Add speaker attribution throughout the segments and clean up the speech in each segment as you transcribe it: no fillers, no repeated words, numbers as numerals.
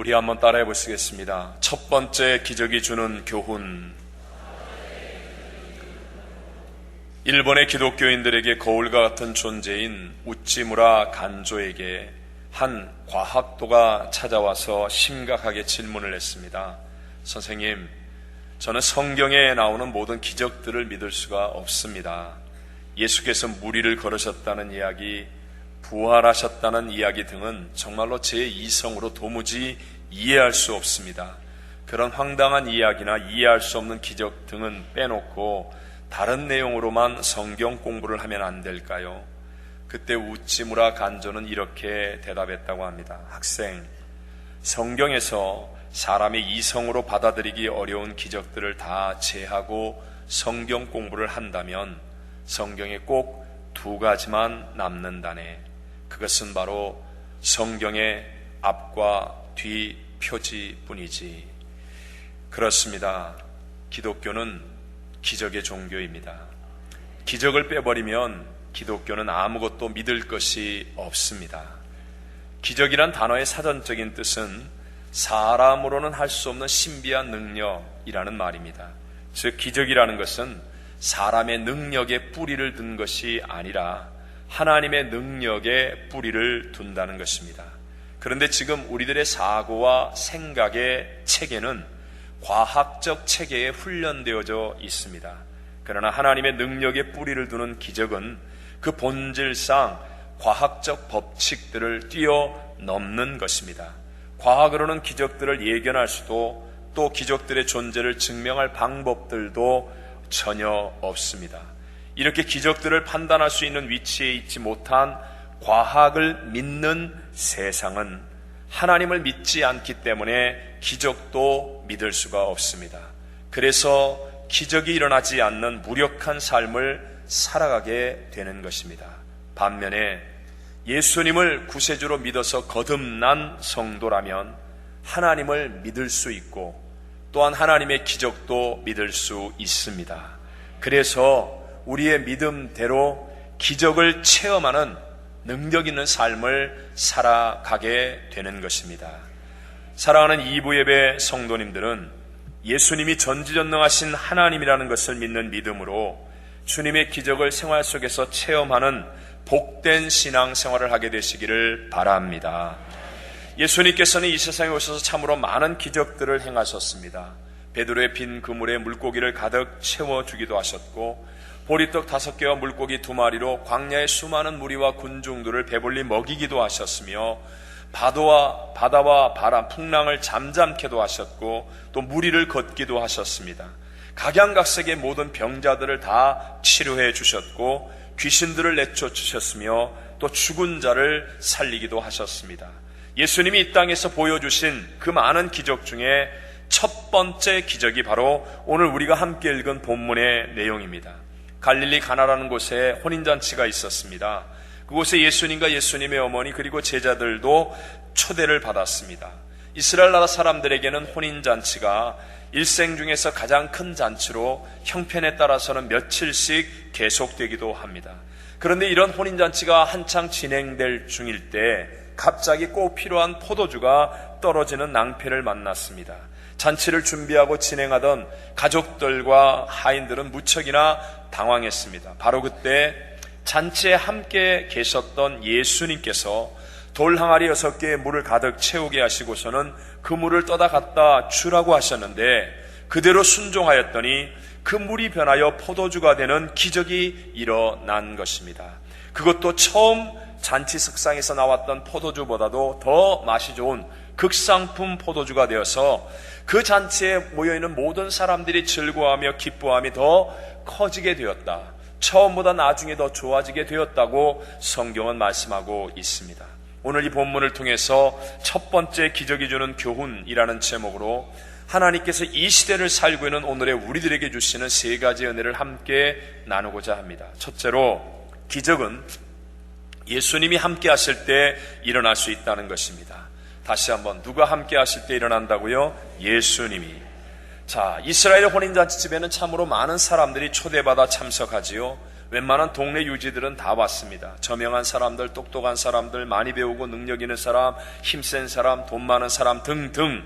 Speaker 1: 우리 한번 따라해 보시겠습니다. 첫 번째 기적이 주는 교훈. 일본의 기독교인들에게 거울과 같은 존재인 우찌무라 간조에게 한 과학도가 찾아와서 심각하게 질문을 했습니다. 선생님, 저는 성경에 나오는 모든 기적들을 믿을 수가 없습니다. 예수께서 무리를 걸으셨다는 이야기, 부활하셨다는 이야기 등은 정말로 제 이성으로 도무지 이해할 수 없습니다. 그런 황당한 이야기나 이해할 수 없는 기적 등은 빼놓고 다른 내용으로만 성경 공부를 하면 안 될까요? 그때 우찌무라 간조는 이렇게 대답했다고 합니다. 학생, 성경에서 사람의 이성으로 받아들이기 어려운 기적들을 다 제하고 성경 공부를 한다면 성경에 꼭 두 가지만 남는다네. 그것은 바로 성경의 앞과 뒤 표지뿐이지. 그렇습니다. 기독교는 기적의 종교입니다. 기적을 빼버리면 기독교는 아무것도 믿을 것이 없습니다. 기적이란 단어의 사전적인 뜻은 사람으로는 할 수 없는 신비한 능력이라는 말입니다. 즉 기적이라는 것은 사람의 능력에 뿌리를 둔 것이 아니라 하나님의 능력에 뿌리를 둔다는 것입니다. 그런데 지금 우리들의 사고와 생각의 체계는 과학적 체계에 훈련되어져 있습니다. 그러나 하나님의 능력에 뿌리를 두는 기적은 그 본질상 과학적 법칙들을 뛰어넘는 것입니다. 과학으로는 기적들을 예견할 수도, 또 기적들의 존재를 증명할 방법들도 전혀 없습니다. 이렇게 기적들을 판단할 수 있는 위치에 있지 못한 과학을 믿는 세상은 하나님을 믿지 않기 때문에 기적도 믿을 수가 없습니다. 그래서 기적이 일어나지 않는 무력한 삶을 살아가게 되는 것입니다. 반면에 예수님을 구세주로 믿어서 거듭난 성도라면 하나님을 믿을 수 있고 또한 하나님의 기적도 믿을 수 있습니다. 그래서 우리의 믿음대로 기적을 체험하는 능력 있는 삶을 살아가게 되는 것입니다. 사랑하는 2부 예배 성도님들은 예수님이 전지전능하신 하나님이라는 것을 믿는 믿음으로 주님의 기적을 생활 속에서 체험하는 복된 신앙생활을 하게 되시기를 바랍니다. 예수님께서는 이 세상에 오셔서 참으로 많은 기적들을 행하셨습니다. 베드로의 빈 그물에 물고기를 가득 채워주기도 하셨고, 보리떡 5개와 물고기 2마리로 광야의 수많은 무리와 군중들을 배불리 먹이기도 하셨으며, 바다와 바람, 풍랑을 잠잠케도 하셨고, 또 무리를 걷기도 하셨습니다. 각양각색의 모든 병자들을 다 치료해 주셨고, 귀신들을 내쫓으셨으며, 또 죽은 자를 살리기도 하셨습니다. 예수님이 이 땅에서 보여주신 그 많은 기적 중에 첫 번째 기적이 바로 오늘 우리가 함께 읽은 본문의 내용입니다. 갈릴리 가나라는 곳에 혼인잔치가 있었습니다. 그곳에 예수님과 예수님의 어머니 그리고 제자들도 초대를 받았습니다. 이스라엘 나라 사람들에게는 혼인잔치가 일생 중에서 가장 큰 잔치로 형편에 따라서는 며칠씩 계속되기도 합니다. 그런데 이런 혼인잔치가 한창 진행될 중일 때 갑자기 꼭 필요한 포도주가 떨어지는 낭패를 만났습니다. 잔치를 준비하고 진행하던 가족들과 하인들은 무척이나 당황했습니다. 바로 그때 잔치에 함께 계셨던 예수님께서 돌 항아리 6개의 물을 가득 채우게 하시고서는 그 물을 떠다 갖다 주라고 하셨는데, 그대로 순종하였더니 그 물이 변하여 포도주가 되는 기적이 일어난 것입니다. 그것도 처음 잔치 석상에서 나왔던 포도주보다도 더 맛이 좋은 극상품 포도주가 되어서 그 잔치에 모여있는 모든 사람들이 즐거워하며 기뻐함이 더 커지게 되었다. 처음보다 나중에 더 좋아지게 되었다고 성경은 말씀하고 있습니다. 오늘 이 본문을 통해서 첫 번째 기적이 주는 교훈이라는 제목으로 하나님께서 이 시대를 살고 있는 오늘의 우리들에게 주시는 3가지 은혜를 함께 나누고자 합니다. 첫째로, 기적은 예수님이 함께 하실 때 일어날 수 있다는 것입니다. 다시 한번, 누가 함께 하실 때 일어난다고요? 예수님이. 자, 이스라엘 혼인잔치집에는 참으로 많은 사람들이 초대받아 참석하지요. 웬만한 동네 유지들은 다 왔습니다. 저명한 사람들, 똑똑한 사람들, 많이 배우고 능력 있는 사람, 힘센 사람, 돈 많은 사람 등등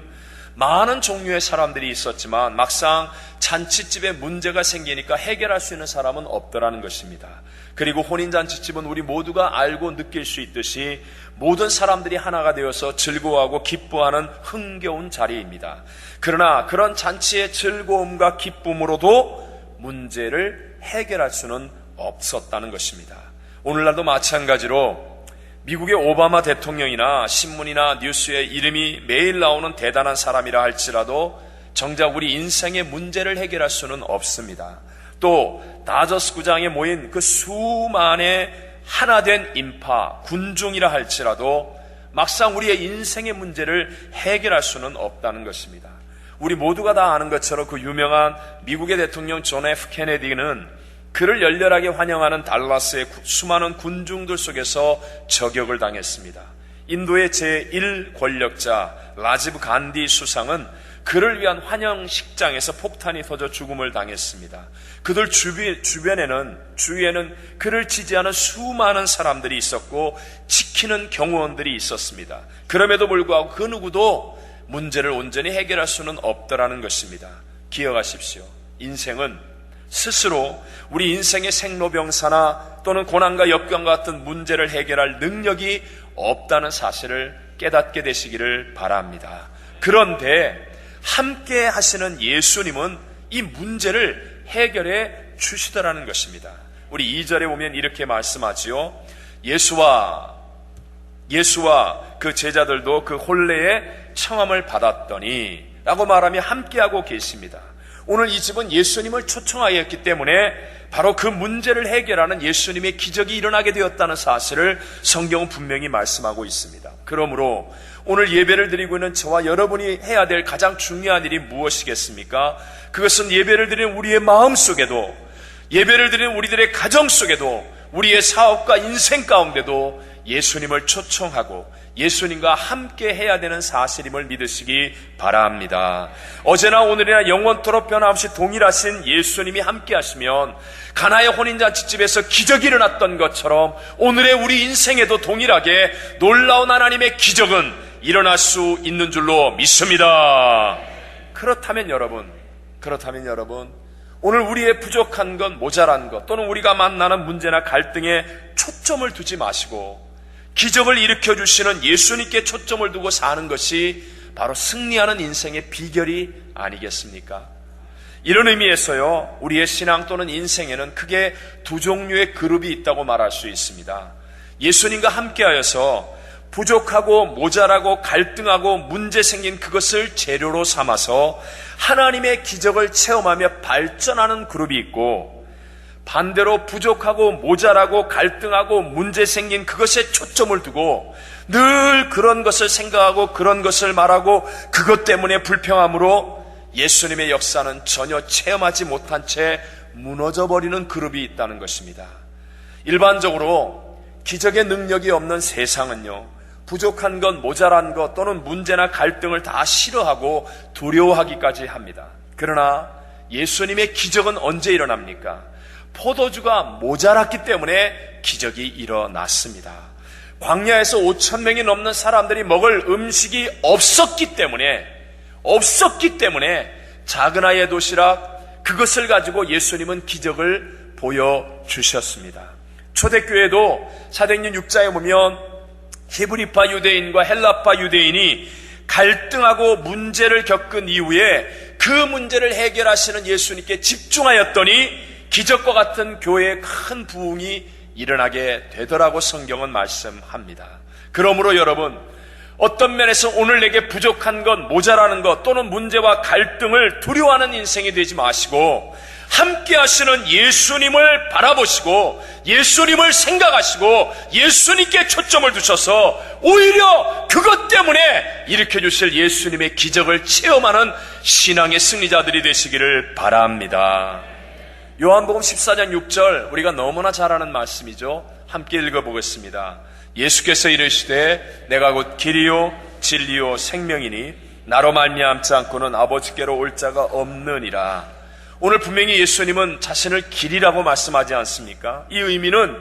Speaker 1: 많은 종류의 사람들이 있었지만 막상 잔치집에 문제가 생기니까 해결할 수 있는 사람은 없더라는 것입니다. 그리고 혼인잔치집은 우리 모두가 알고 느낄 수 있듯이 모든 사람들이 하나가 되어서 즐거워하고 기뻐하는 흥겨운 자리입니다. 그러나 그런 잔치의 즐거움과 기쁨으로도 문제를 해결할 수는 없었다는 것입니다. 오늘날도 마찬가지로 미국의 오바마 대통령이나 신문이나 뉴스에 이름이 매일 나오는 대단한 사람이라 할지라도 정작 우리 인생의 문제를 해결할 수는 없습니다. 또 다저스 구장에 모인 그 수만의 하나된 인파, 군중이라 할지라도 막상 우리의 인생의 문제를 해결할 수는 없다는 것입니다. 우리 모두가 다 아는 것처럼 그 유명한 미국의 대통령 존 F 케네디는 그를 열렬하게 환영하는 달라스의 수많은 군중들 속에서 저격을 당했습니다. 인도의 제1 권력자 라지브 간디 수상은 그를 위한 환영식장에서 폭탄이 터져 죽음을 당했습니다. 그들 주위에는 그를 지지하는 수많은 사람들이 있었고 지키는 경호원들이 있었습니다. 그럼에도 불구하고 그 누구도 문제를 온전히 해결할 수는 없더라는 것입니다. 기억하십시오. 인생은 스스로 우리 인생의 생로병사나 또는 고난과 역경 같은 문제를 해결할 능력이 없다는 사실을 깨닫게 되시기를 바랍니다. 그런데 함께 하시는 예수님은 이 문제를 해결해 주시더라는 것입니다. 우리 2절에 보면 이렇게 말씀하지요. 예수와 그 제자들도 그 혼례에 청함을 받았더니 라고 말하며 함께하고 계십니다. 오늘 이 집은 예수님을 초청하였기 때문에 바로 그 문제를 해결하는 예수님의 기적이 일어나게 되었다는 사실을 성경은 분명히 말씀하고 있습니다. 그러므로 오늘 예배를 드리고 있는 저와 여러분이 해야 될 가장 중요한 일이 무엇이겠습니까? 그것은 예배를 드리는 우리의 마음 속에도, 예배를 드리는 우리들의 가정 속에도, 우리의 사업과 인생 가운데도 예수님을 초청하고 예수님과 함께 해야 되는 사실임을 믿으시기 바랍니다. 어제나 오늘이나 영원토록 변함없이 동일하신 예수님이 함께 하시면 가나의 혼인잔치집에서 기적이 일어났던 것처럼 오늘의 우리 인생에도 동일하게 놀라운 하나님의 기적은 일어날 수 있는 줄로 믿습니다. 그렇다면 여러분, 오늘 우리의 부족한 것, 모자란 것, 또는 우리가 만나는 문제나 갈등에 초점을 두지 마시고 기적을 일으켜주시는 예수님께 초점을 두고 사는 것이 바로 승리하는 인생의 비결이 아니겠습니까? 이런 의미에서요, 우리의 신앙 또는 인생에는 크게 두 종류의 그룹이 있다고 말할 수 있습니다. 예수님과 함께하여서 부족하고 모자라고 갈등하고 문제 생긴 그것을 재료로 삼아서 하나님의 기적을 체험하며 발전하는 그룹이 있고, 반대로 부족하고 모자라고 갈등하고 문제 생긴 그것에 초점을 두고 늘 그런 것을 생각하고 그런 것을 말하고 그것 때문에 불평함으로 예수님의 역사는 전혀 체험하지 못한 채 무너져버리는 그룹이 있다는 것입니다. 일반적으로 기적의 능력이 없는 세상은요, 부족한 것, 모자란 것 또는 문제나 갈등을 다 싫어하고 두려워하기까지 합니다. 그러나 예수님의 기적은 언제 일어납니까? 포도주가 모자랐기 때문에 기적이 일어났습니다. 광야에서 5,000명이 넘는 사람들이 먹을 음식이 없었기 때문에 작은 아이의 도시락 그것을 가지고 예수님은 기적을 보여주셨습니다. 초대교회도 사도행전 6장에 보면 히브리파 유대인과 헬라파 유대인이 갈등하고 문제를 겪은 이후에 그 문제를 해결하시는 예수님께 집중하였더니 기적과 같은 교회의 큰 부흥이 일어나게 되더라고 성경은 말씀합니다. 그러므로 여러분, 어떤 면에서 오늘 내게 부족한 것, 모자라는 것 또는 문제와 갈등을 두려워하는 인생이 되지 마시고 함께 하시는 예수님을 바라보시고 예수님을 생각하시고 예수님께 초점을 두셔서 오히려 그것 때문에 일으켜주실 예수님의 기적을 체험하는 신앙의 승리자들이 되시기를 바랍니다. 요한복음 14장 6절, 우리가 너무나 잘 아는 말씀이죠. 함께 읽어보겠습니다. 예수께서 이르시되 내가 곧 길이요 진리요 생명이니 나로 말미암지 않고는 아버지께로 올 자가 없느니라. 오늘 분명히 예수님은 자신을 길이라고 말씀하지 않습니까? 이 의미는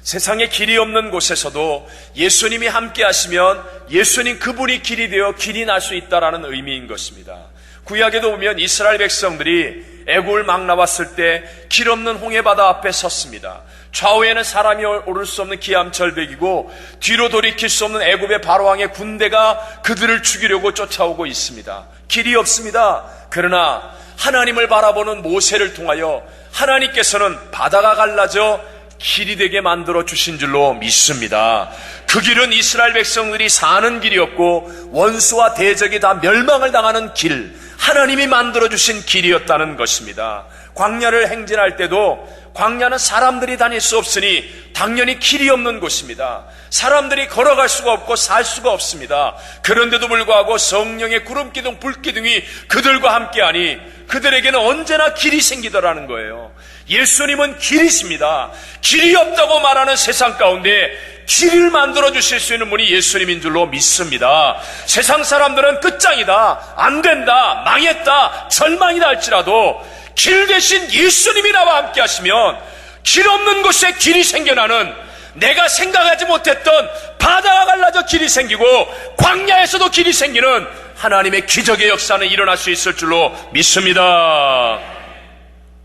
Speaker 1: 세상에 길이 없는 곳에서도 예수님이 함께 하시면 예수님 그분이 길이 되어 길이 날 수 있다라는 의미인 것입니다. 구약에도 보면 이스라엘 백성들이 애굽을 막 나왔을 때 길 없는 홍해바다 앞에 섰습니다. 좌우에는 사람이 오를 수 없는 기암절벽이고 뒤로 돌이킬 수 없는 애굽의 바로왕의 군대가 그들을 죽이려고 쫓아오고 있습니다. 길이 없습니다. 그러나 하나님을 바라보는 모세를 통하여 하나님께서는 바다가 갈라져 길이 되게 만들어 주신 줄로 믿습니다. 그 길은 이스라엘 백성들이 사는 길이었고 원수와 대적이 다 멸망을 당하는 길, 하나님이 만들어 주신 길이었다는 것입니다. 광야를 행진할 때도 광야는 사람들이 다닐 수 없으니 당연히 길이 없는 곳입니다. 사람들이 걸어갈 수가 없고 살 수가 없습니다. 그런데도 불구하고 성령의 구름기둥 불기둥이 그들과 함께하니 그들에게는 언제나 길이 생기더라는 거예요. 예수님은 길이십니다. 길이 없다고 말하는 세상 가운데 길을 만들어 주실 수 있는 분이 예수님인 줄로 믿습니다. 세상 사람들은 끝장이다, 안 된다, 망했다, 절망이다 할지라도 길 대신 예수님이 나와 함께 하시면 길 없는 곳에 길이 생겨나는, 내가 생각하지 못했던 바다가 갈라져 길이 생기고 광야에서도 길이 생기는 하나님의 기적의 역사는 일어날 수 있을 줄로 믿습니다.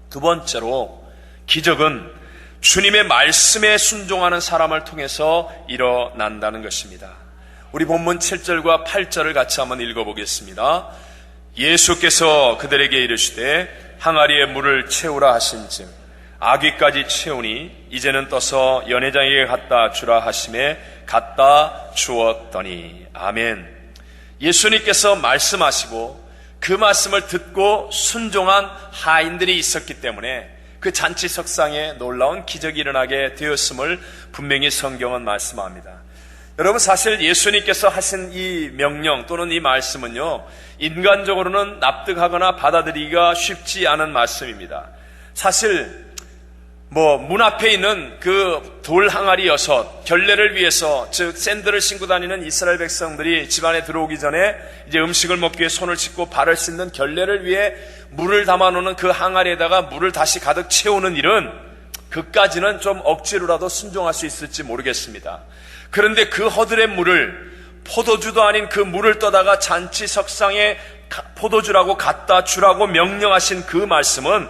Speaker 1: 두 번째로, 기적은 주님의 말씀에 순종하는 사람을 통해서 일어난다는 것입니다. 우리 본문 7절과 8절을 같이 한번 읽어보겠습니다. 예수께서 그들에게 이르시되 항아리에 물을 채우라 하신즉 아귀까지 채우니 이제는 떠서 연회장에게 갖다 주라 하심에 갖다 주었더니. 아멘. 예수님께서 말씀하시고 그 말씀을 듣고 순종한 하인들이 있었기 때문에 그 잔치석상에 놀라운 기적이 일어나게 되었음을 분명히 성경은 말씀합니다. 여러분, 사실 예수님께서 하신 이 명령 또는 이 말씀은요, 인간적으로는 납득하거나 받아들이기가 쉽지 않은 말씀입니다. 사실 문 앞에 있는 그 돌 항아리 6 결례를 위해서, 즉 샌들을 신고 다니는 이스라엘 백성들이 집안에 들어오기 전에 이제 음식을 먹기 위해 손을 씻고 발을 씻는 결례를 위해 물을 담아놓는 그 항아리에다가 물을 다시 가득 채우는 일은 그까지는 좀 억지로라도 순종할 수 있을지 모르겠습니다. 그런데 그 허들의 물을, 포도주도 아닌 그 물을 떠다가 잔치석상에 포도주라고 갖다 주라고 명령하신 그 말씀은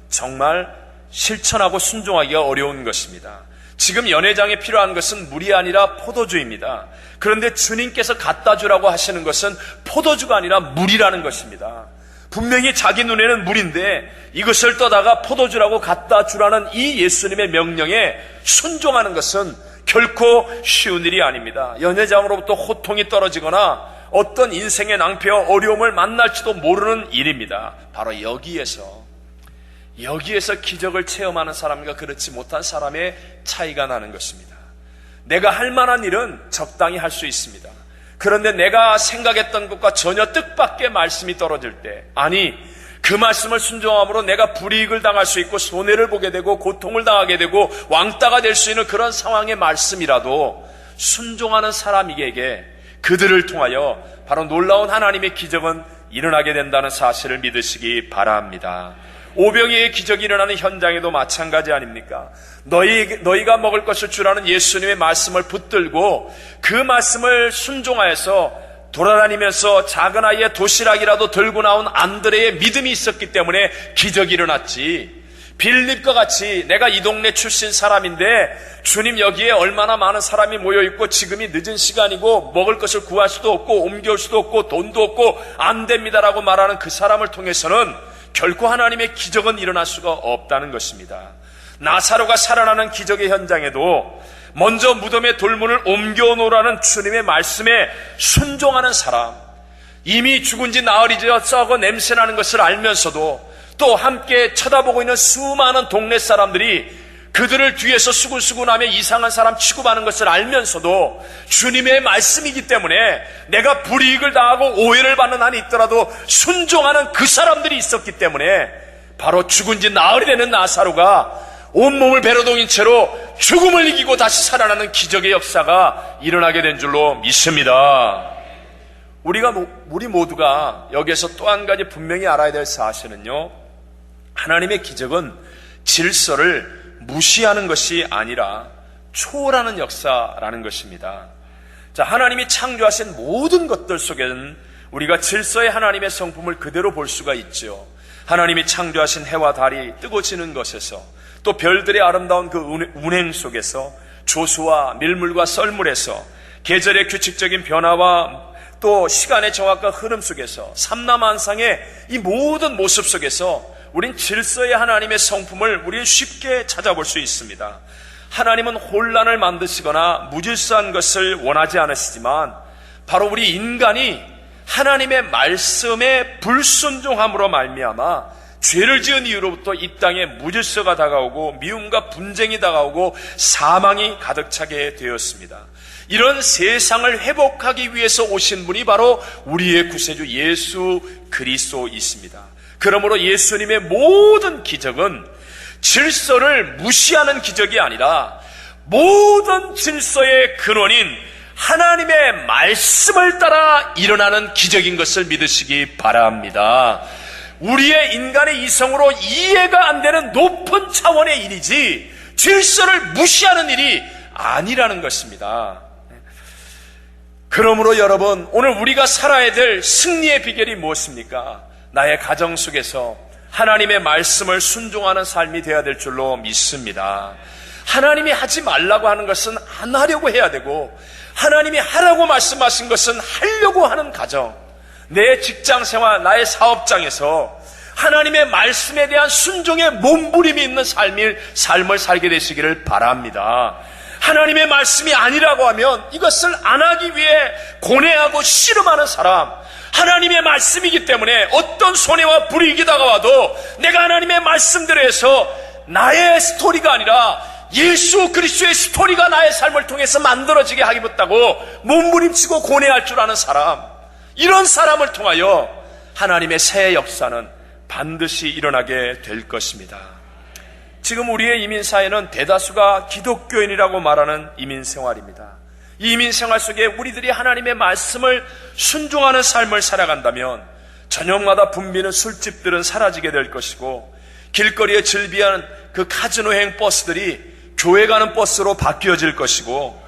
Speaker 1: 정말 실천하고 순종하기가 어려운 것입니다. 지금 연회장에 필요한 것은 물이 아니라 포도주입니다. 그런데 주님께서 갖다 주라고 하시는 것은 포도주가 아니라 물이라는 것입니다. 분명히 자기 눈에는 물인데 이것을 떠다가 포도주라고 갖다 주라는 이 예수님의 명령에 순종하는 것은 결코 쉬운 일이 아닙니다. 연회장으로부터 호통이 떨어지거나 어떤 인생의 낭패와 어려움을 만날지도 모르는 일입니다. 바로 여기에서 기적을 체험하는 사람과 그렇지 못한 사람의 차이가 나는 것입니다. 내가 할 만한 일은 적당히 할 수 있습니다. 그런데 내가 생각했던 것과 전혀 뜻밖의 말씀이 떨어질 때, 아니 그 말씀을 순종함으로 내가 불이익을 당할 수 있고 손해를 보게 되고 고통을 당하게 되고 왕따가 될 수 있는 그런 상황의 말씀이라도 순종하는 사람에게 그들을 통하여 바로 놀라운 하나님의 기적은 일어나게 된다는 사실을 믿으시기 바랍니다. 오병이의 기적이 일어나는 현장에도 마찬가지 아닙니까? 너희가 먹을 것을 주라는 예수님의 말씀을 붙들고 그 말씀을 순종하여서 돌아다니면서 작은 아이의 도시락이라도 들고 나온 안드레의 믿음이 있었기 때문에 기적이 일어났지, 빌립과 같이 내가 이 동네 출신 사람인데 주님 여기에 얼마나 많은 사람이 모여있고 지금이 늦은 시간이고 먹을 것을 구할 수도 없고 옮겨올 수도 없고 돈도 없고 안 됩니다라고 말하는 그 사람을 통해서는 결코 하나님의 기적은 일어날 수가 없다는 것입니다. 나사로가 살아나는 기적의 현장에도 먼저 무덤의 돌문을 옮겨놓으라는 주님의 말씀에 순종하는 사람, 이미 죽은 지 나흘이 되어 썩어 냄새나는 것을 알면서도 또 함께 쳐다보고 있는 수많은 동네 사람들이 그들을 뒤에서 수군수군하며 이상한 사람 취급하는 것을 알면서도 주님의 말씀이기 때문에 내가 불이익을 당하고 오해를 받는 한이 있더라도 순종하는 그 사람들이 있었기 때문에 바로 죽은 지 나흘이 되는 나사로가 온몸을 베러동인 채로 죽음을 이기고 다시 살아나는 기적의 역사가 일어나게 된 줄로 믿습니다. 우리 모두가 여기에서 또 한 가지 분명히 알아야 될 사실은요, 하나님의 기적은 질서를 무시하는 것이 아니라 초월하는 역사라는 것입니다. 자, 하나님이 창조하신 모든 것들 속에는 우리가 질서의 하나님의 성품을 그대로 볼 수가 있죠. 하나님이 창조하신 해와 달이 뜨고 지는 것에서, 또 별들의 아름다운 그 운행 속에서, 조수와 밀물과 썰물에서, 계절의 규칙적인 변화와 또 시간의 정확한 흐름 속에서, 삼라만상의 이 모든 모습 속에서 우린 질서의 하나님의 성품을 우리는 쉽게 찾아볼 수 있습니다. 하나님은 혼란을 만드시거나 무질서한 것을 원하지 않으시지만, 바로 우리 인간이 하나님의 말씀에 불순종함으로 말미암아 죄를 지은 이후로부터 이 땅에 무질서가 다가오고 미움과 분쟁이 다가오고 사망이 가득 차게 되었습니다. 이런 세상을 회복하기 위해서 오신 분이 바로 우리의 구세주 예수 그리스도이십니다. 그러므로 예수님의 모든 기적은 질서를 무시하는 기적이 아니라 모든 질서의 근원인 하나님의 말씀을 따라 일어나는 기적인 것을 믿으시기 바랍니다. 우리의 인간의 이성으로 이해가 안 되는 높은 차원의 일이지 질서를 무시하는 일이 아니라는 것입니다. 그러므로 여러분, 오늘 우리가 살아야 될 승리의 비결이 무엇입니까? 나의 가정 속에서 하나님의 말씀을 순종하는 삶이 되어야 될 줄로 믿습니다. 하나님이 하지 말라고 하는 것은 안 하려고 해야 되고, 하나님이 하라고 말씀하신 것은 하려고 하는 가정, 내 직장생활, 나의 사업장에서 하나님의 말씀에 대한 순종의 몸부림이 있는 삶을 살게 되시기를 바랍니다. 하나님의 말씀이 아니라고 하면 이것을 안 하기 위해 고뇌하고 씨름하는 사람, 하나님의 말씀이기 때문에 어떤 손해와 불이익이 다가와도 내가 하나님의 말씀대로 해서 나의 스토리가 아니라 예수 그리스도의 스토리가 나의 삶을 통해서 만들어지게 하기보다고 몸부림치고 고뇌할 줄 아는 사람, 이런 사람을 통하여 하나님의 새 역사는 반드시 일어나게 될 것입니다. 지금 우리의 이민사회는 대다수가 기독교인이라고 말하는 이민생활입니다. 이 이민생활 속에 우리들이 하나님의 말씀을 순종하는 삶을 살아간다면 저녁마다 붐비는 술집들은 사라지게 될 것이고, 길거리에 즐비한 그 카지노행 버스들이 교회 가는 버스로 바뀌어질 것이고,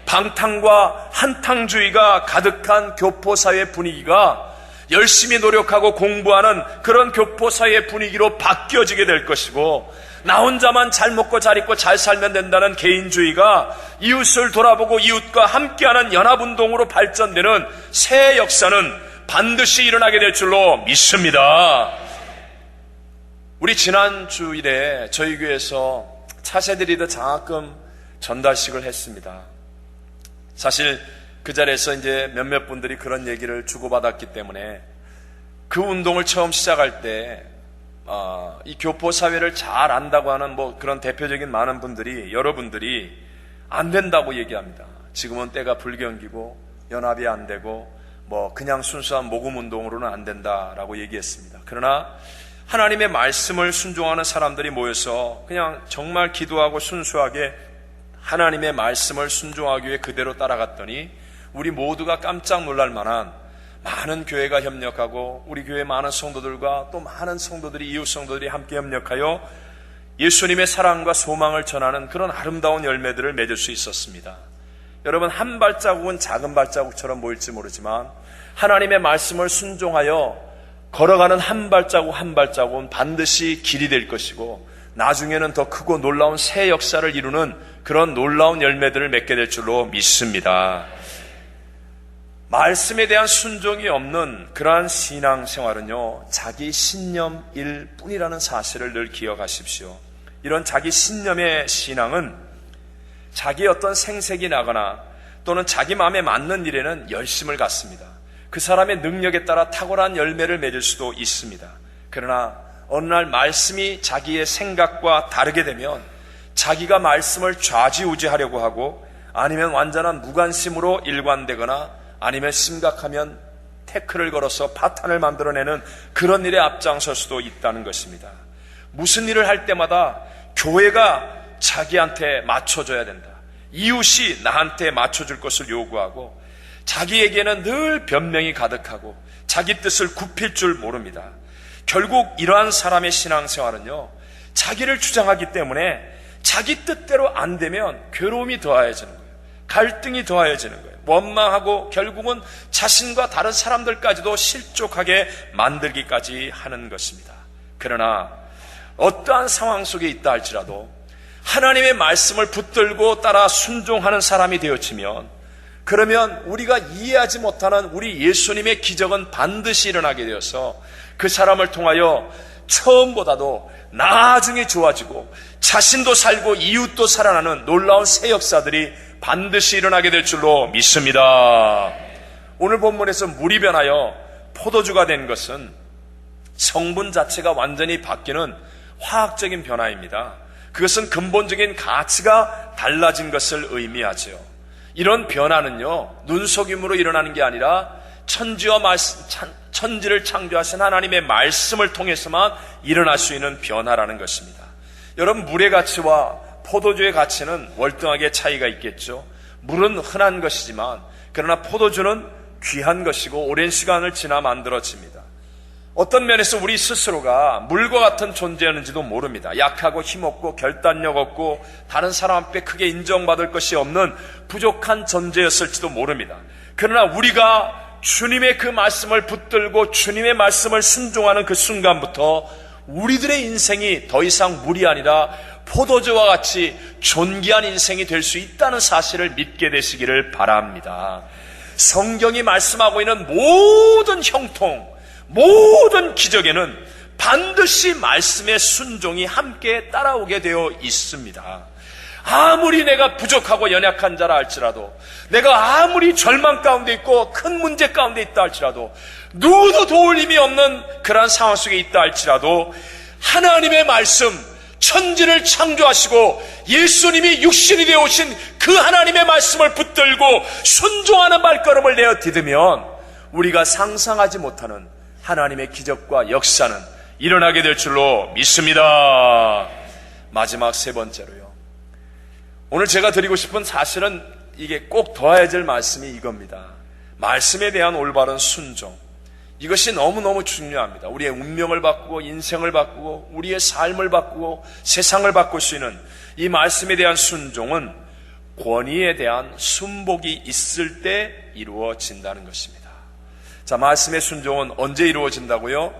Speaker 1: 방탕과 한탕주의가 가득한 교포사회 분위기가 열심히 노력하고 공부하는 그런 교포사회 분위기로 바뀌어지게 될 것이고, 나 혼자만 잘 먹고 잘 입고 잘 살면 된다는 개인주의가 이웃을 돌아보고 이웃과 함께하는 연합운동으로 발전되는 새 역사는 반드시 일어나게 될 줄로 믿습니다. 우리 지난 주일에 저희 교회에서 차세드리드 장학금 전달식을 했습니다. 사실 그 자리에서 이제 몇몇 분들이 그런 얘기를 주고받았기 때문에 그 운동을 처음 시작할 때 이 교포 사회를 잘 안다고 하는 그런 대표적인 많은 분들이, 여러분들이 안 된다고 얘기합니다. 지금은 때가 불경기고 연합이 안 되고 그냥 순수한 모금 운동으로는 안 된다라고 얘기했습니다. 그러나 하나님의 말씀을 순종하는 사람들이 모여서 그냥 정말 기도하고 순수하게 하나님의 말씀을 순종하기 위해 그대로 따라갔더니 우리 모두가 깜짝 놀랄 만한 많은 교회가 협력하고 우리 교회 많은 성도들과 또 많은 성도들이, 이웃 성도들이 함께 협력하여 예수님의 사랑과 소망을 전하는 그런 아름다운 열매들을 맺을 수 있었습니다. 여러분, 한 발자국은 작은 발자국처럼 보일지 모르지만 하나님의 말씀을 순종하여 걸어가는 한 발자국 한 발자국은 반드시 길이 될 것이고, 나중에는 더 크고 놀라운 새 역사를 이루는 그런 놀라운 열매들을 맺게 될 줄로 믿습니다. 말씀에 대한 순종이 없는 그러한 신앙생활은요, 자기 신념일 뿐이라는 사실을 늘 기억하십시오. 이런 자기 신념의 신앙은 자기의 어떤 생색이 나거나 또는 자기 마음에 맞는 일에는 열심을 갖습니다. 그 사람의 능력에 따라 탁월한 열매를 맺을 수도 있습니다. 그러나 어느 날 말씀이 자기의 생각과 다르게 되면 자기가 말씀을 좌지우지하려고 하고, 아니면 완전한 무관심으로 일관되거나, 아니면 심각하면 태클을 걸어서 파탄을 만들어내는 그런 일에 앞장설 수도 있다는 것입니다. 무슨 일을 할 때마다 교회가 자기한테 맞춰줘야 된다, 이웃이 나한테 맞춰줄 것을 요구하고, 자기에게는 늘 변명이 가득하고 자기 뜻을 굽힐 줄 모릅니다. 결국 이러한 사람의 신앙생활은요, 자기를 주장하기 때문에 자기 뜻대로 안 되면 괴로움이 더해지는 거예요. 갈등이 더해지는 거예요. 원망하고 결국은 자신과 다른 사람들까지도 실족하게 만들기까지 하는 것입니다. 그러나 어떠한 상황 속에 있다 할지라도 하나님의 말씀을 붙들고 따라 순종하는 사람이 되어지면, 그러면 우리가 이해하지 못하는 우리 예수님의 기적은 반드시 일어나게 되어서 그 사람을 통하여 처음보다도 나중에 좋아지고 자신도 살고 이웃도 살아나는 놀라운 새 역사들이 반드시 일어나게 될 줄로 믿습니다. 오늘 본문에서 물이 변하여 포도주가 된 것은 성분 자체가 완전히 바뀌는 화학적인 변화입니다. 그것은 근본적인 가치가 달라진 것을 의미하죠. 이런 변화는요, 눈속임으로 일어나는 게 아니라 천지를 창조하신 하나님의 말씀을 통해서만 일어날 수 있는 변화라는 것입니다. 여러분, 물의 가치와 포도주의 가치는 월등하게 차이가 있겠죠. 물은 흔한 것이지만 그러나 포도주는 귀한 것이고 오랜 시간을 지나 만들어집니다. 어떤 면에서 우리 스스로가 물과 같은 존재였는지도 모릅니다. 약하고 힘없고 결단력 없고 다른 사람 앞에 크게 인정받을 것이 없는 부족한 존재였을지도 모릅니다. 그러나 우리가 주님의 그 말씀을 붙들고 주님의 말씀을 순종하는 그 순간부터 우리들의 인생이 더 이상 물이 아니라 포도주와 같이 존귀한 인생이 될 수 있다는 사실을 믿게 되시기를 바랍니다. 성경이 말씀하고 있는 모든 형통, 모든 기적에는 반드시 말씀의 순종이 함께 따라오게 되어 있습니다. 아무리 내가 부족하고 연약한 자라 할지라도, 내가 아무리 절망 가운데 있고 큰 문제 가운데 있다 할지라도, 누구도 도울 힘이 없는 그러한 상황 속에 있다 할지라도 하나님의 말씀, 천지를 창조하시고 예수님이 육신이 되어 오신 그 하나님의 말씀을 붙들고 순종하는 발걸음을 내어 디디면 우리가 상상하지 못하는 하나님의 기적과 역사는 일어나게 될 줄로 믿습니다. 마지막 세 번째로요, 오늘 제가 드리고 싶은 사실은 이게 꼭 더해야 될 말씀이 이겁니다. 말씀에 대한 올바른 순종, 이것이 너무너무 중요합니다. 우리의 운명을 바꾸고 인생을 바꾸고 우리의 삶을 바꾸고 세상을 바꿀 수 있는 이 말씀에 대한 순종은 권위에 대한 순복이 있을 때 이루어진다는 것입니다. 자, 말씀의 순종은 언제 이루어진다고요?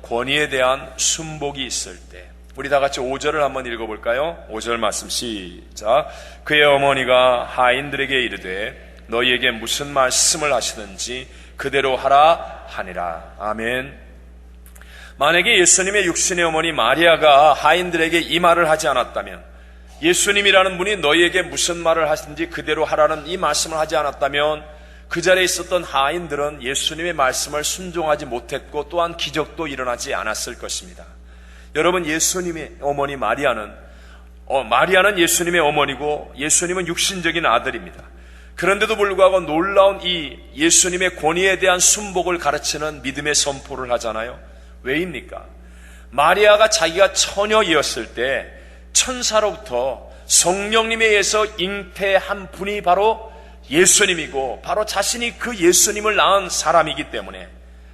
Speaker 1: 권위에 대한 순복이 있을 때. 우리 다 같이 5절을 한번 읽어볼까요? 5절 말씀 시작. 그의 어머니가 하인들에게 이르되 너희에게 무슨 말씀을 하시든지 그대로 하라 하니라. 아멘. 만약에 예수님의 육신의 어머니 마리아가 하인들에게 이 말을 하지 않았다면, 예수님이라는 분이 너희에게 무슨 말을 하시든지 그대로 하라는 이 말씀을 하지 않았다면 그 자리에 있었던 하인들은 예수님의 말씀을 순종하지 못했고 또한 기적도 일어나지 않았을 것입니다. 여러분, 예수님의 어머니 마리아는 예수님의 어머니고 예수님은 육신적인 아들입니다. 그런데도 불구하고 놀라운 이 예수님의 권위에 대한 순복을 가르치는 믿음의 선포를 하잖아요. 왜입니까? 마리아가 자기가 처녀이었을 때 천사로부터 성령님에 의해서 잉태한 분이 바로 예수님이고 바로 자신이 그 예수님을 낳은 사람이기 때문에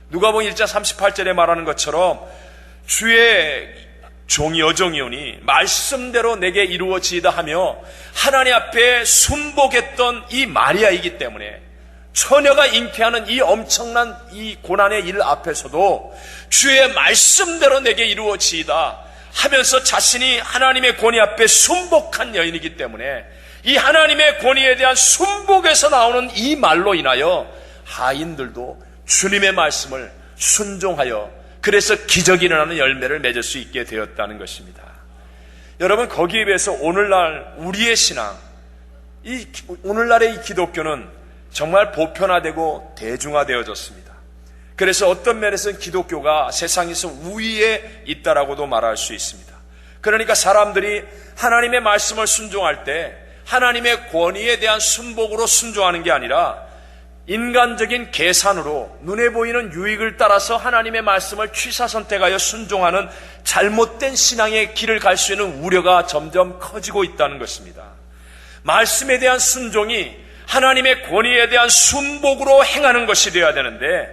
Speaker 1: 누가복음 1장 38절에 말하는 것처럼 주의 종이 여종이오니 말씀대로 내게 이루어지이다 하며 하나님 앞에 순복했던 이 마리아이기 때문에 처녀가 잉태하는 이 엄청난 이 고난의 일 앞에서도 주의 말씀대로 내게 이루어지이다 하면서 자신이 하나님의 권위 앞에 순복한 여인이기 때문에 이 하나님의 권위에 대한 순복에서 나오는 이 말로 인하여 하인들도 주님의 말씀을 순종하여 그래서 기적이 일어나는 열매를 맺을 수 있게 되었다는 것입니다. 여러분, 거기에 비해서 오늘날 우리의 신앙, 오늘날의 이 기독교는 정말 보편화되고 대중화되어졌습니다. 그래서 어떤 면에서는 기독교가 세상에서 우위에 있다라고도 말할 수 있습니다. 그러니까 사람들이 하나님의 말씀을 순종할 때 하나님의 권위에 대한 순복으로 순종하는 게 아니라 인간적인 계산으로 눈에 보이는 유익을 따라서 하나님의 말씀을 취사선택하여 순종하는 잘못된 신앙의 길을 갈 수 있는 우려가 점점 커지고 있다는 것입니다. 말씀에 대한 순종이 하나님의 권위에 대한 순복으로 행하는 것이 되어야 되는데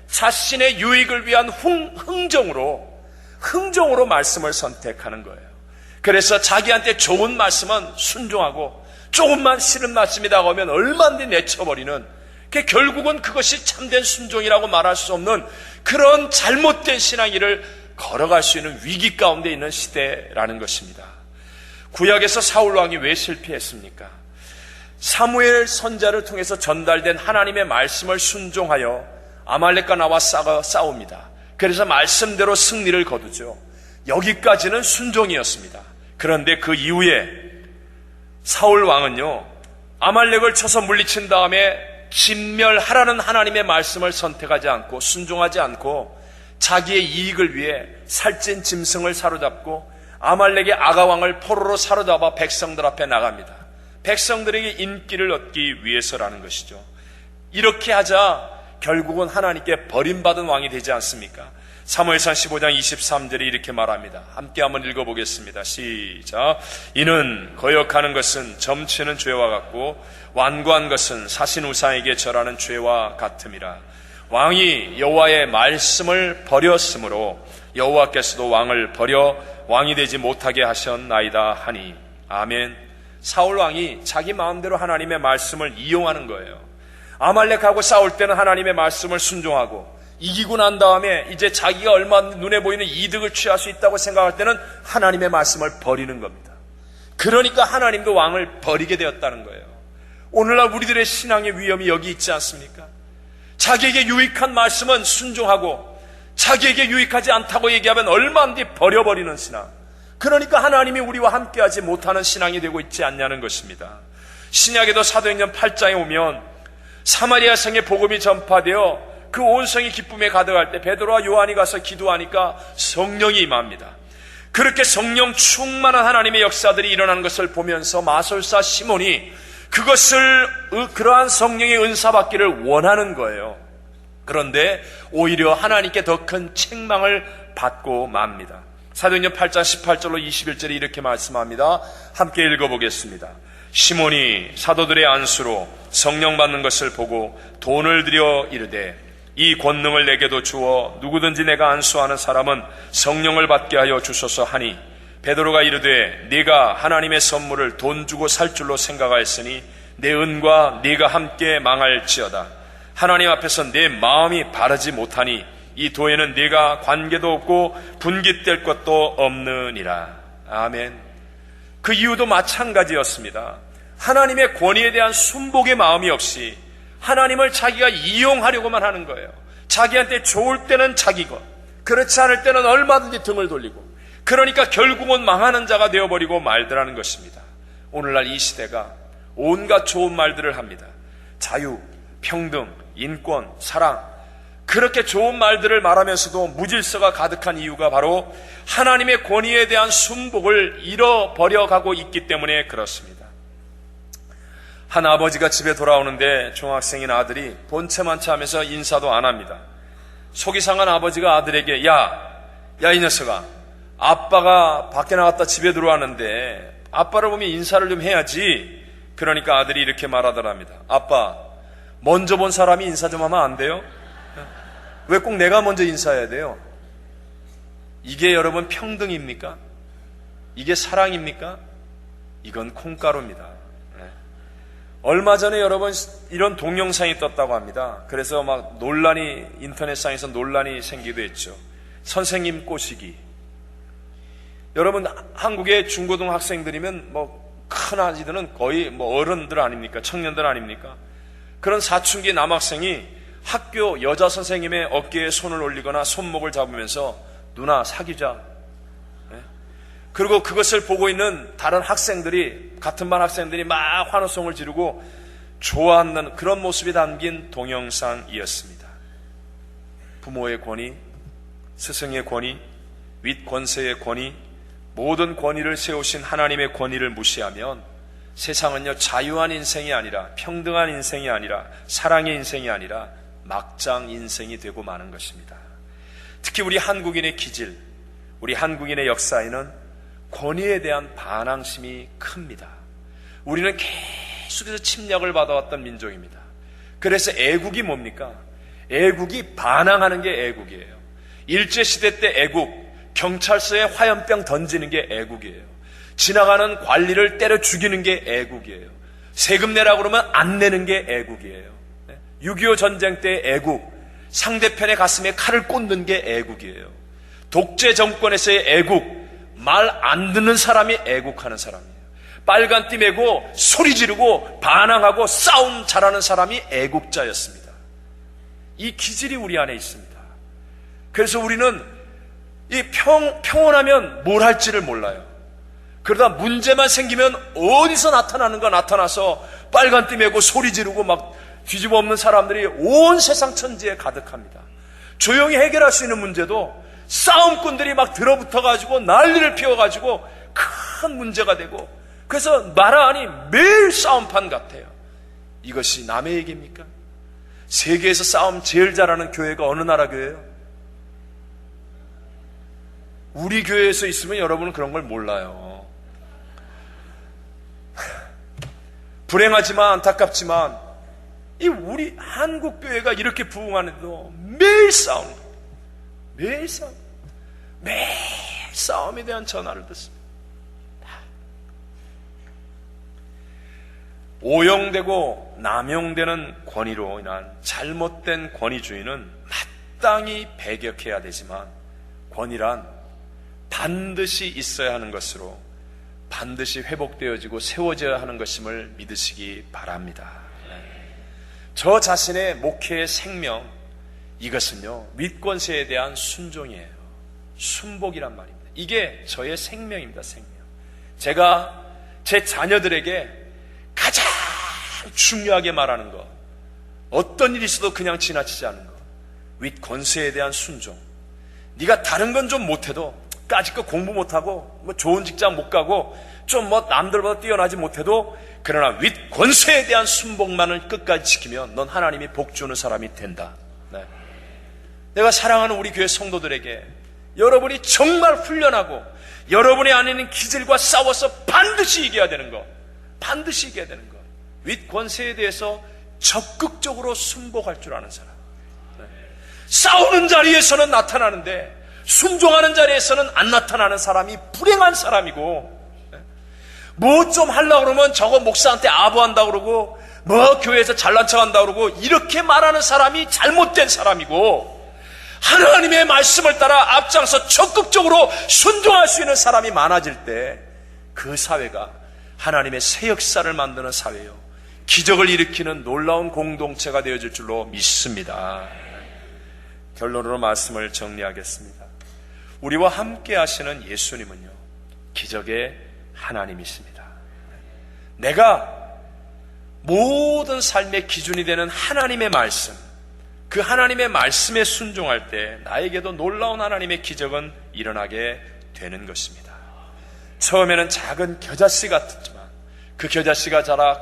Speaker 1: 자신의 유익을 위한 흥정으로 흥정으로 말씀을 선택하는 거예요. 그래서 자기한테 좋은 말씀은 순종하고 조금만 싫은 말씀이 다가오면 얼마든지 내쳐버리는, 결국은 그것이 참된 순종이라고 말할 수 없는 그런 잘못된 신앙일을 걸어갈 수 있는 위기 가운데 있는 시대라는 것입니다. 구약에서 사울 왕이 왜 실패했습니까? 사무엘 선지자를 통해서 전달된 하나님의 말씀을 순종하여 아말렉과 나와 싸웁니다. 그래서 말씀대로 승리를 거두죠. 여기까지는 순종이었습니다. 그런데 그 이후에 사울 왕은요, 아말렉을 쳐서 물리친 다음에 진멸하라는 하나님의 말씀을 선택하지 않고 순종하지 않고 자기의 이익을 위해 살찐 짐승을 사로잡고 아말렉의 아가왕을 포로로 사로잡아 백성들 앞에 나갑니다. 백성들에게 인기를 얻기 위해서라는 것이죠. 이렇게 하자 결국은 하나님께 버림받은 왕이 되지 않습니까? 사무엘상 15장 23절에 이렇게 말합니다. 함께 한번 읽어보겠습니다. 시작. 이는 거역하는 것은 점치는 죄와 같고 완고한 것은 사신 우상에게 절하는 죄와 같음이라. 왕이 여호와의 말씀을 버렸으므로 여호와께서도 왕을 버려 왕이 되지 못하게 하셨나이다 하니. 아멘. 사울 왕이 자기 마음대로 하나님의 말씀을 이용하는 거예요. 아말렉하고 싸울 때는 하나님의 말씀을 순종하고, 이기고 난 다음에 이제 자기가 얼마 눈에 보이는 이득을 취할 수 있다고 생각할 때는 하나님의 말씀을 버리는 겁니다. 그러니까 하나님도 왕을 버리게 되었다는 거예요. 오늘날 우리들의 신앙의 위험이 여기 있지 않습니까? 자기에게 유익한 말씀은 순종하고 자기에게 유익하지 않다고 얘기하면 얼마든지 버려버리는 신앙. 그러니까 하나님이 우리와 함께하지 못하는 신앙이 되고 있지 않냐는 것입니다. 신약에도 사도행전 8장에 오면 사마리아 성의 복음이 전파되어 그 온 성이 기쁨에 가득할 때 베드로와 요한이 가서 기도하니까 성령이 임합니다. 그렇게 성령 충만한 하나님의 역사들이 일어나는 것을 보면서 마술사 시몬이 그러한 성령의 은사 받기를 원하는 거예요. 그런데 오히려 하나님께 더 큰 책망을 받고 맙니다. 사도행전 8장 18절로 21절에 이렇게 말씀합니다. 함께 읽어보겠습니다. 시몬이 사도들의 안수로 성령 받는 것을 보고 돈을 들여 이르되 이 권능을 내게도 주어 누구든지 내가 안수하는 사람은 성령을 받게 하여 주소서 하니, 베드로가 이르되 네가 하나님의 선물을 돈 주고 살 줄로 생각하였으니 내 은과 네가 함께 망할지어다. 하나님 앞에서 내 마음이 바르지 못하니 이 도에는 네가 관계도 없고 분깃될 것도 없느니라. 아멘. 그 이유도 마찬가지였습니다. 하나님의 권위에 대한 순복의 마음이 없이 하나님을 자기가 이용하려고만 하는 거예요. 자기한테 좋을 때는 자기 것, 그렇지 않을 때는 얼마든지 등을 돌리고, 그러니까 결국은 망하는 자가 되어버리고 말더라는 것입니다. 오늘날 이 시대가 온갖 좋은 말들을 합니다. 자유, 평등, 인권, 사랑, 그렇게 좋은 말들을 말하면서도 무질서가 가득한 이유가 바로 하나님의 권위에 대한 순복을 잃어버려가고 있기 때문에 그렇습니다. 한 아버지가 집에 돌아오는데 중학생인 아들이 본체만체 하면서 인사도 안 합니다. 속이 상한 아버지가 아들에게 야 이 녀석아, 아빠가 밖에 나갔다 집에 들어왔는데 아빠를 보면 인사를 좀 해야지. 그러니까 아들이 이렇게 말하더랍니다. 아빠, 먼저 본 사람이 인사 좀 하면 안 돼요? 왜 꼭 내가 먼저 인사해야 돼요? 이게 여러분 평등입니까? 이게 사랑입니까? 이건 콩가루입니다. 얼마 전에 여러분 이런 동영상이 떴다고 합니다. 그래서 막 인터넷상에서 논란이 생기도 했죠. 선생님 꼬시기. 여러분 한국의 중고등 학생들이면 큰 아이들은 거의 어른들 아닙니까? 청년들 아닙니까? 그런 사춘기 남학생이 학교 여자 선생님의 어깨에 손을 올리거나 손목을 잡으면서 누나 사귀자. 그리고 그것을 보고 있는 다른 학생들이, 같은 반 학생들이 막 환호성을 지르고 좋아하는 그런 모습이 담긴 동영상이었습니다. 부모의 권위, 스승의 권위, 윗 권세의 권위, 모든 권위를 세우신 하나님의 권위를 무시하면 세상은요, 자유한 인생이 아니라, 평등한 인생이 아니라, 사랑의 인생이 아니라 막장 인생이 되고 마는 것입니다. 특히 우리 한국인의 기질, 우리 한국인의 역사에는 권위에 대한 반항심이 큽니다. 우리는 계속해서 침략을 받아왔던 민족입니다. 그래서 애국이 뭡니까? 애국이 반항하는 게 애국이에요. 일제시대 때 애국, 경찰서에 화염병 던지는 게 애국이에요. 지나가는 관리를 때려 죽이는 게 애국이에요. 세금 내라고 그러면 안 내는 게 애국이에요. 6.25 전쟁 때 애국, 상대편의 가슴에 칼을 꽂는 게 애국이에요. 독재 정권에서의 애국, 말 안 듣는 사람이 애국하는 사람이에요. 빨간 띠 메고 소리 지르고 반항하고 싸움 잘하는 사람이 애국자였습니다. 이 기질이 우리 안에 있습니다. 그래서 우리는 이 평온하면 뭘 할지를 몰라요. 그러다 문제만 생기면 어디서 나타나는가 나타나서 빨간 띠 메고 소리 지르고 막 뒤집어 엎는 사람들이 온 세상 천지에 가득합니다. 조용히 해결할 수 있는 문제도 싸움꾼들이 막 들어붙어가지고 난리를 피워가지고 큰 문제가 되고, 그래서 나라 안이 매일 싸움판 같아요. 이것이 남의 얘기입니까? 세계에서 싸움 제일 잘하는 교회가 어느 나라 교회예요? 우리 교회에서 있으면 여러분은 그런 걸 몰라요. 불행하지만 안타깝지만 이 우리 한국 교회가 이렇게 부흥하는데도 매일 싸움, 매일 싸움, 매일 싸움에 대한 전화를 듣습니다. 오용되고 남용되는 권위로 인한 잘못된 권위주의는 마땅히 배격해야 되지만, 권위란 반드시 있어야 하는 것으로 반드시 회복되어지고 세워져야 하는 것임을 믿으시기 바랍니다. 저 자신의 목회의 생명, 이것은요 윗권세에 대한 순종이에요. 순복이란 말입니다. 이게 저의 생명입니다. 생명. 제가 제 자녀들에게 가장 중요하게 말하는 것, 어떤 일이 있어도 그냥 지나치지 않는 것, 윗권세에 대한 순종. 네가 다른 건 좀 못해도, 까짓거 공부 못하고 뭐 좋은 직장 못 가고 좀 뭐 남들보다 뛰어나지 못해도, 그러나 윗권세에 대한 순복만을 끝까지 지키면 넌 하나님이 복 주는 사람이 된다. 네. 내가 사랑하는 우리 교회 성도들에게 여러분이 정말 훈련하고 여러분의 안에 있는 기질과 싸워서 반드시 이겨야 되는 것, 반드시 이겨야 되는 것, 윗권세에 대해서 적극적으로 순복할 줄 아는 사람. 네. 싸우는 자리에서는 나타나는데 순종하는 자리에서는 안 나타나는 사람이 불행한 사람이고, 뭐 좀 하려고 그러면 저거 목사한테 아부한다고 그러고 뭐 교회에서 잘난 척한다고 그러고 이렇게 말하는 사람이 잘못된 사람이고, 하나님의 말씀을 따라 앞장서 적극적으로 순종할 수 있는 사람이 많아질 때 그 사회가 하나님의 새 역사를 만드는 사회요, 기적을 일으키는 놀라운 공동체가 되어질 줄로 믿습니다. 결론으로 말씀을 정리하겠습니다. 우리와 함께 하시는 예수님은요 기적의 하나님이십니다. 내가 모든 삶의 기준이 되는 하나님의 말씀, 그 하나님의 말씀에 순종할 때 나에게도 놀라운 하나님의 기적은 일어나게 되는 것입니다. 처음에는 작은 겨자씨 같았지만 그 겨자씨가 자라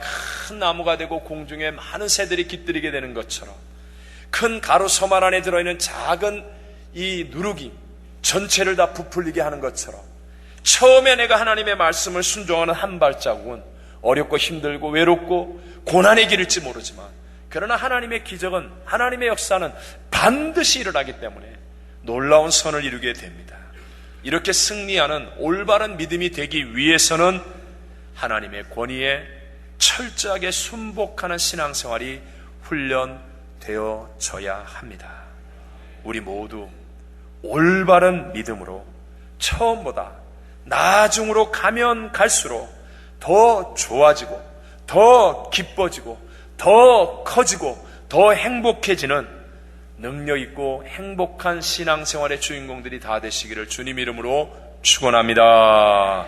Speaker 1: 큰 나무가 되고 공중에 많은 새들이 깃들이게 되는 것처럼, 큰 가루 서만 안에 들어있는 작은 이 누룩이 전체를 다 부풀리게 하는 것처럼, 처음에 내가 하나님의 말씀을 순종하는 한 발자국은 어렵고 힘들고 외롭고 고난의 길일지 모르지만, 그러나 하나님의 기적은, 하나님의 역사는 반드시 일어나기 때문에 놀라운 선을 이루게 됩니다. 이렇게 승리하는 올바른 믿음이 되기 위해서는 하나님의 권위에 철저하게 순복하는 신앙생활이 훈련되어져야 합니다. 우리 모두 올바른 믿음으로 처음보다 나중으로 가면 갈수록 더 좋아지고 더 기뻐지고 더 커지고 더 행복해지는 능력 있고 행복한 신앙생활의 주인공들이 다 되시기를 주님 이름으로 축원합니다.